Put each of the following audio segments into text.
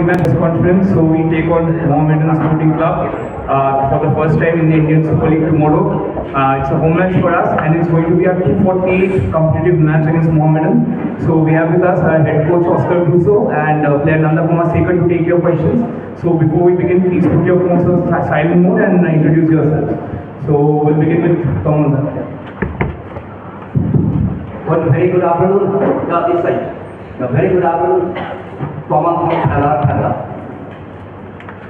press conference, so we take on Mohammedan Sporting Club for the first time in the Indian Super League tomorrow. It's a home match for us, and it's going to be a 248 competitive match against Mohammedan. So we have with us our head coach Oscar Russo and player Nanda Kumar Sekar to take your questions. So before we begin, please put your phones on silent mode and introduce yourselves. So we'll begin with Tom Nanda. One very good afternoon. This side. A very good afternoon. Common from Khada.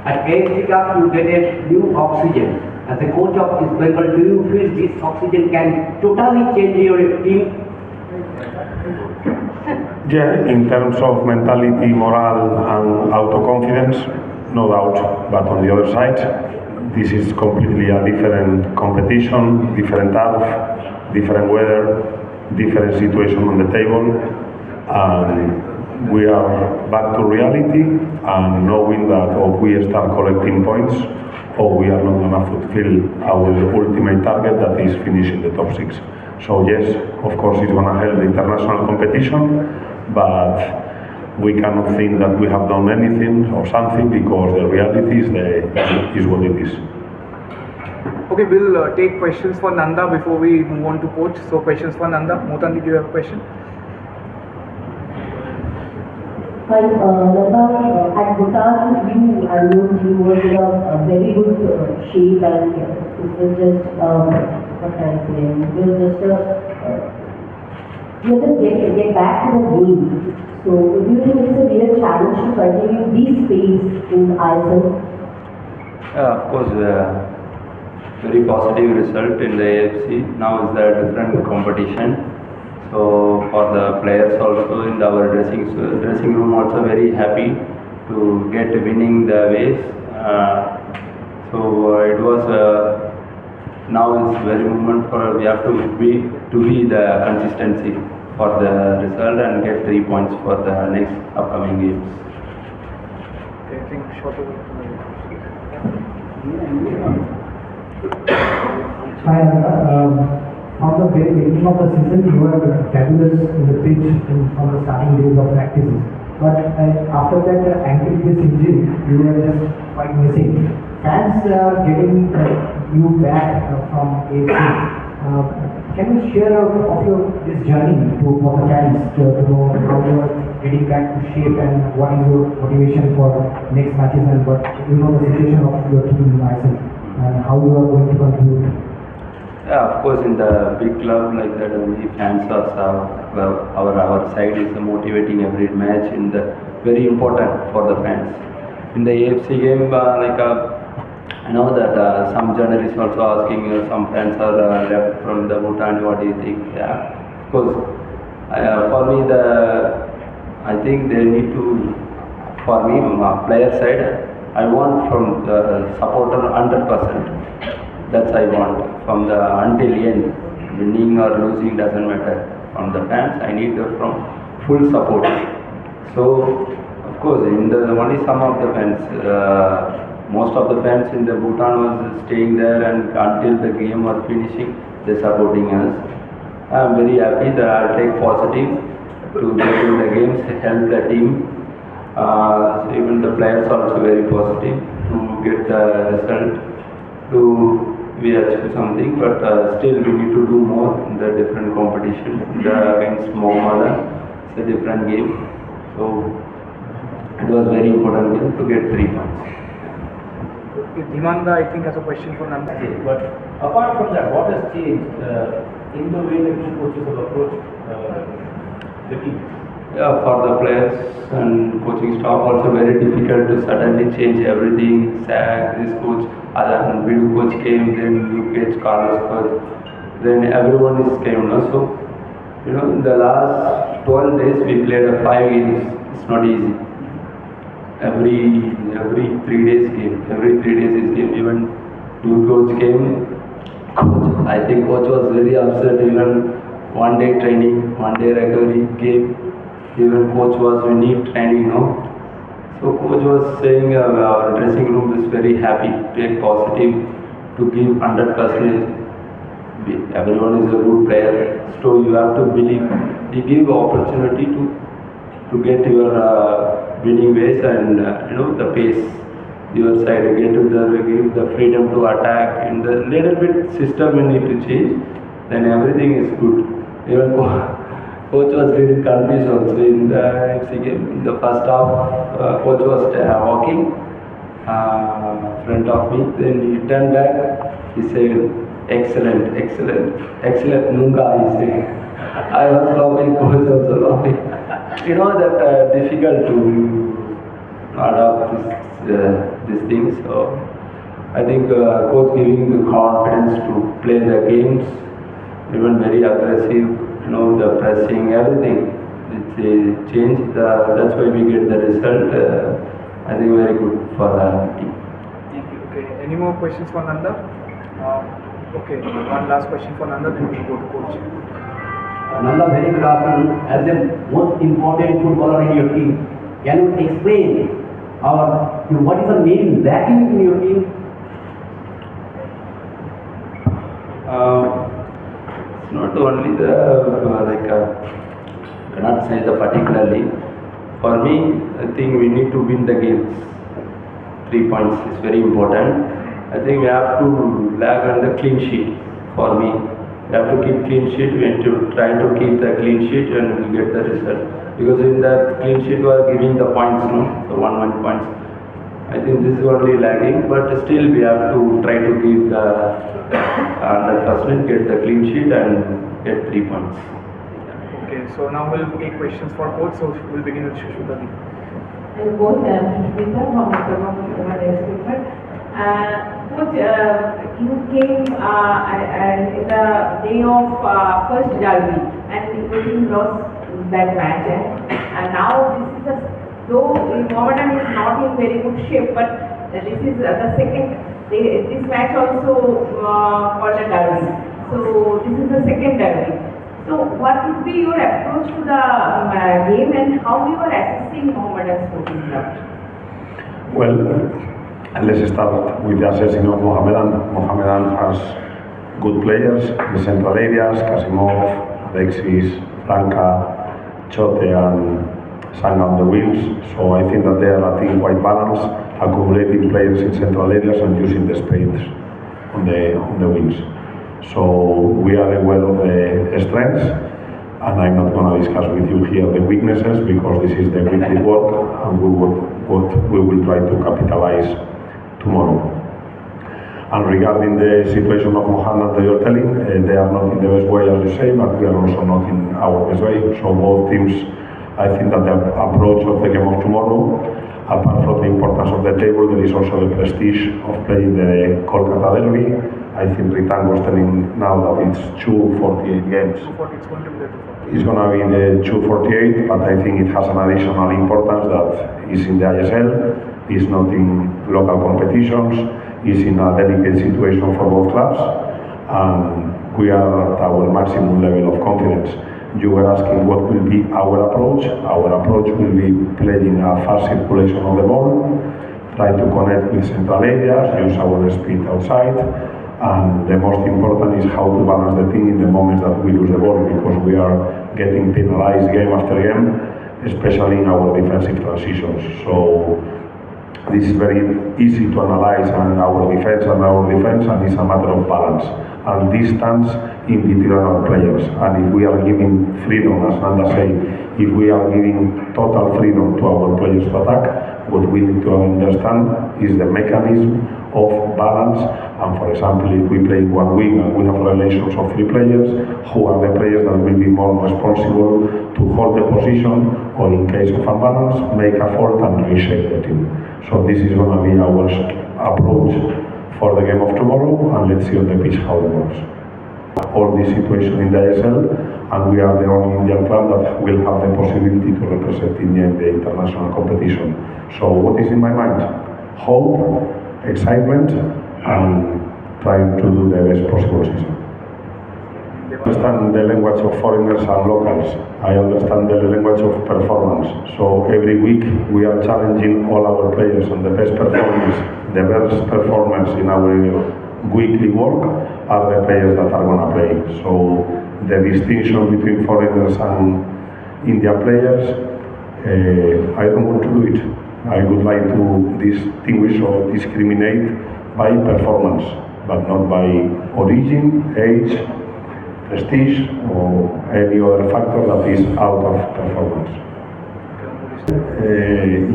At AFC Cup, you get a new oxygen. As a coach of East Bengal, do you feel this oxygen can totally change your team? Yeah, in terms of mentality, morale, and autoconfidence, no doubt. But on the other side, this is completely a different competition, different turf, different weather, different situation on the table. We are back to reality and knowing that or we start collecting points or we are not going to fulfill our ultimate target, that is finishing the top 6. So yes, of course it's going to help the international competition, but we cannot think that we have done anything or something because the reality is what it is. Okay, we'll take questions for Nanda before we move on to coach. So questions for Nanda. Motan, did you have a question? Hi, Nanda, at Bhutan, you and your team was in a very good shape, and it was just, what can I say, it was just you just get back to the game. So, do you think it's a real challenge to continue this pace in ISL? Of course, very positive result in the AFC. Now is the different competition. So for the players also in our dressing room also very happy to get winning the ways. So it was now is very moment for we have to be the consistency for the result and get 3 points for the next upcoming games. Okay, I think short over. Hi, Nanda. From the very beginning of the season, you were fabulous in the pitch from the starting days of practices. But after that ankle injury, you were just quite missing. Fans are getting you back from AFC. Can you share this journey for the fans to know how you are getting back to shape and what is your motivation for next matches and what the situation of your team in ISL and how you are going to contribute? Yeah, of course, in the big club like that, only fans are our side is motivating every match. In the very important for the fans. In the AFC game, I know that some journalists also asking, some fans are left from the Bhutan. What do you think? Yeah, of course. For me, I think they need to. For me, player side, I want from the supporter 100%. That's I want from the until end, winning or losing doesn't matter. From the fans, I need from full support. So, of course, in the only some of the fans, most of the fans in the Bhutan was staying there and until the game was finishing, they supporting us. I'm very happy that I'll take positive to get in the games, help the team. So even the players also very positive to get the result to we achieve something, but still we need to do more in the different competition. Against Mohammedan, it's a different game. So it was very important game to get 3 points. Dhimanda, I think, has a question for Nanda. But apart from that, what has changed in the way that you coaches have approached the team? Yeah, for the players and coaching staff also very difficult to suddenly change everything. This coach, and Bidu coach came, then UKH Carlos coach, then everyone is came. So, in the last 12 days we played 5 games. It's not easy. Every 3 days game. Every 3 days is game. Even new coach came. I think coach was very upset. Even 1 day training, 1 day recovery game. Even coach was, we need training, So coach was saying our dressing room is very happy, take positive, to give 100%. Everyone is a good player, so you have to believe. He give opportunity to get your winning ways and the pace. Your side again to give the freedom to attack, and the little bit system you need to change, then everything is good. Even coach was really confused also in the FC game. In the first half, coach was walking front of me. Then he turned back. He said, "Excellent, excellent, excellent, Nunga." He said. I was laughing. Coach also laughing. That difficult to adapt these things. So I think coach giving the confidence to play the games, even very aggressive. The pressing, everything. It's changed. That's why we get the result. I think very good for the team. Thank you. Okay. Any more questions for Nanda? Okay. One last question for Nanda, then we'll go to coach. Nanda, very good afternoon. As the most important footballer in your team, can you explain what is the main lacking in your team? It's not only the cannot say the particularly. For me, I think we need to win the games. 3 points is very important. I think we have to lag on the clean sheet. For me, we have to keep clean sheet. We have to try to keep the clean sheet and we'll get the result. Because in that clean sheet we are giving the points, so 1 points. I think this is only lagging, but still we have to try to give the 100%, get the clean sheet and get 3 points. Okay, so now we'll take questions for coach. So we'll begin with Shushmita. And coach, Shushmita from Equipment. Coach, you came in the day of first derby, and your team lost that match. And now this is though Mohammedan is not in very good shape, but this is the second. This match also called a derby. So this is the second derby. So what would be your approach to the game, and how you are assessing Mohammedan Sporting Club? Well, let's start with the assessing of Mohammedan. Mohammedan has good players in the central areas: Kasimov, Alexis, Franca, Chote, and Sanga on the wings. So I think that they are a team quite balanced, accumulating players in central areas and using the space on the wings. So we are aware of the strengths, and I'm not going to discuss with you here the weaknesses because this is the weekly work, and we will try to capitalize tomorrow. And regarding the situation of Mohammedan that you're telling, they are not in the best way, as you say, but we are also not in our best way. So both teams, I think that the approach of the game of tomorrow, apart from the importance of the table, there is also the prestige of playing the Kolkata derby. I think Ritan was telling now that it's 248 games. 240, it's going to be the 240. It's going to be the 248, but I think it has an additional importance that is in the ISL, is not in local competitions, is in a delicate situation for both clubs, and we are at our maximum level of confidence. You were asking what will be our approach. Our approach will be playing a fast circulation of the ball, try to connect with central areas, use our speed outside, and the most important is how to balance the team in the moments that we lose the ball, because we are getting penalized game after game, especially in our defensive transitions. So this is very easy to analyze on our defense, and it's a matter of balance and distance in between our players. And if we are giving freedom, as Nanda said, if we are giving total freedom to our players to attack, what we need to understand is the mechanism of balance. And for example, if we play one wing and we have relations of 3 players, who are the players that will be more responsible to hold the position, or in case of imbalance, make a fault and reshape the team. So this is going to be our approach for the game of tomorrow, and let's see on the pitch how it works. All this situation in the ISL, and we are the only Indian club that will have the possibility to represent India in the international competition. So what is in my mind? Hope, excitement, and trying to do the best possible season. I understand the language of foreigners and locals. I understand the language of performance. So every week we are challenging all our players, and the best performers in our weekly work are the players that are going to play. So the distinction between foreigners and Indian players, I don't want to do it. I would like to distinguish or discriminate by performance, but not by origin, age, prestige, or any other factor that is out of performance.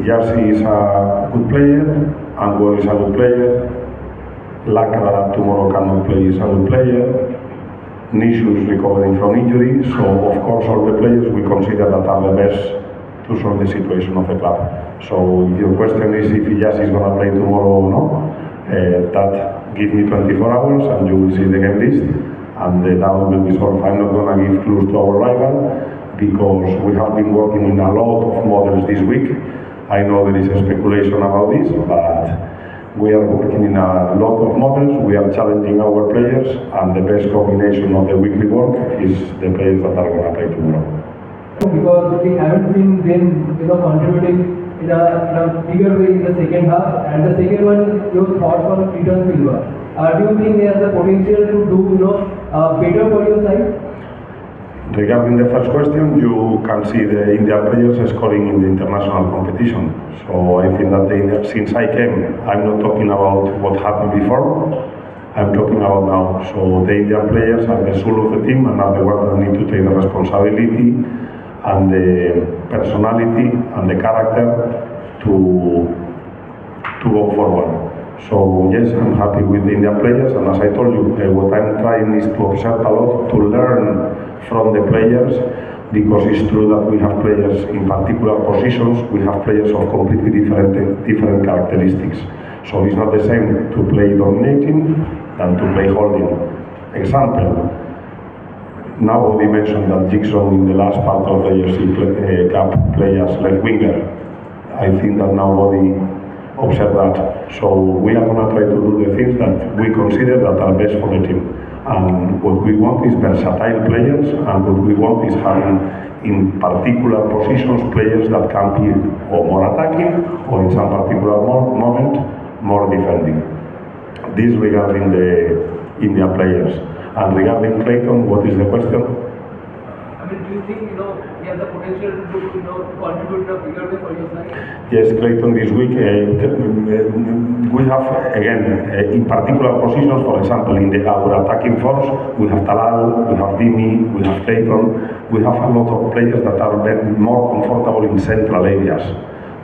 Yassi is a good player, Angor is a good player, Lacra that tomorrow cannot play is a good player, Nishus recovering from injury, so of course all the players we consider that are the best to solve the situation of the club. So if your question is if Yassi is going to play tomorrow or not, that give me 24 hours and you will see the game list and the doubt will be solved. I'm not going to give clues to our rival because we have been working in a lot of models this week. I know there is a speculation about this, but we are working in a lot of models. We are challenging our players, and the best combination of the weekly work is the players that are going to play tomorrow. Because we haven't seen them, contributing in a bigger way in the second half. And the second one is your thoughts on Clayton Silva. Do you think he has the potential to do, better for your side? Regarding the first question, you can see the Indian players scoring in the international competition. So I think that since I came, I'm not talking about what happened before, I'm talking about now. So the Indian players are the soul of the team and are the ones that need to take the responsibility and the personality and the character to go forward. So yes, I'm happy with the Indian players, and as I told you, what I'm trying is to observe a lot, to learn from the players, because it's true that we have players in particular positions, we have players of completely different characteristics. So it's not the same to play dominating than to play holding. Example, nobody mentioned that Jigson in the last part of the AFC Cup play as left winger. I think that nobody observed that. So we are going to try to do the things that we consider that are best for the team. And what we want is versatile players, and what we want is having in particular positions players that can be or more attacking or in some particular moment more defending. This regarding the Indian players. And regarding Clayton, what is the question? Do you think he has the potential to contribute in a bigger way for your side? Yes, Clayton this week we have again in particular positions. For example, in our attacking force, we have Talal, we have Dimi, we have Clayton. We have a lot of players that are more comfortable in central areas.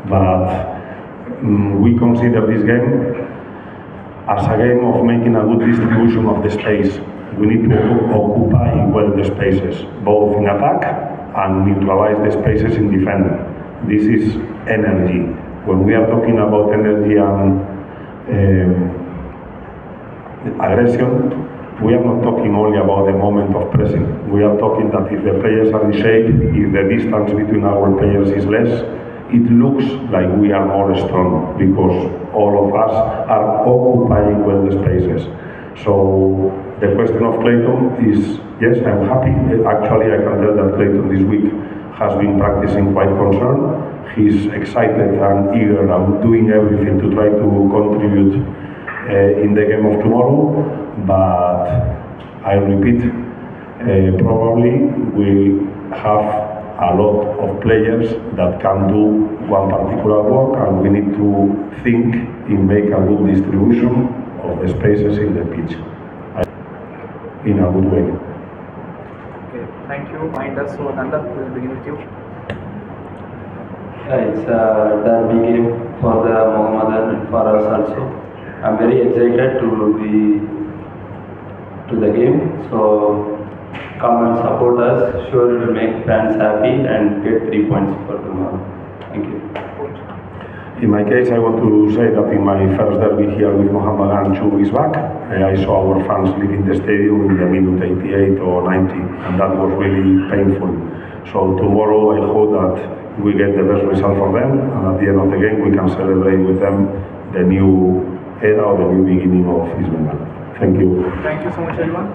But we consider this game as a game of making a good distribution of the space. We need to occupy well the spaces, both in attack and neutralize the spaces in defense. This is energy. When we are talking about energy and aggression, we are not talking only about the moment of pressing. We are talking that if the players are in shape, if the distance between our players is less, it looks like we are more strong because all of us are occupying well the spaces. So the question of Clayton is, yes, I'm happy. Actually, I can tell that Clayton this week has been practicing quite concerned. He's excited and eager and doing everything to try to contribute in the game of tomorrow. But I repeat, probably we have a lot of players that can do one particular work, and we need to think in make a good distribution of the spaces in the pitch in a good way. Okay, thank you. Mind us. So Nanda, we will begin with you. It's a derby game for the Mohammedan and for us also. I'm very excited to be to the game. So come and support us. Sure, it will make fans happy and get 3 points for tomorrow. Thank you. In my case, I want to say that in my first derby here with Mohammedan, Chu is back. I saw our fans leaving the stadium in the minute 88 or 90, and that was really painful. So tomorrow, I hope that we get the best result for them, and at the end of the game, we can celebrate with them the new era or the new beginning of East Bengal. Thank you. Thank you so much, everyone.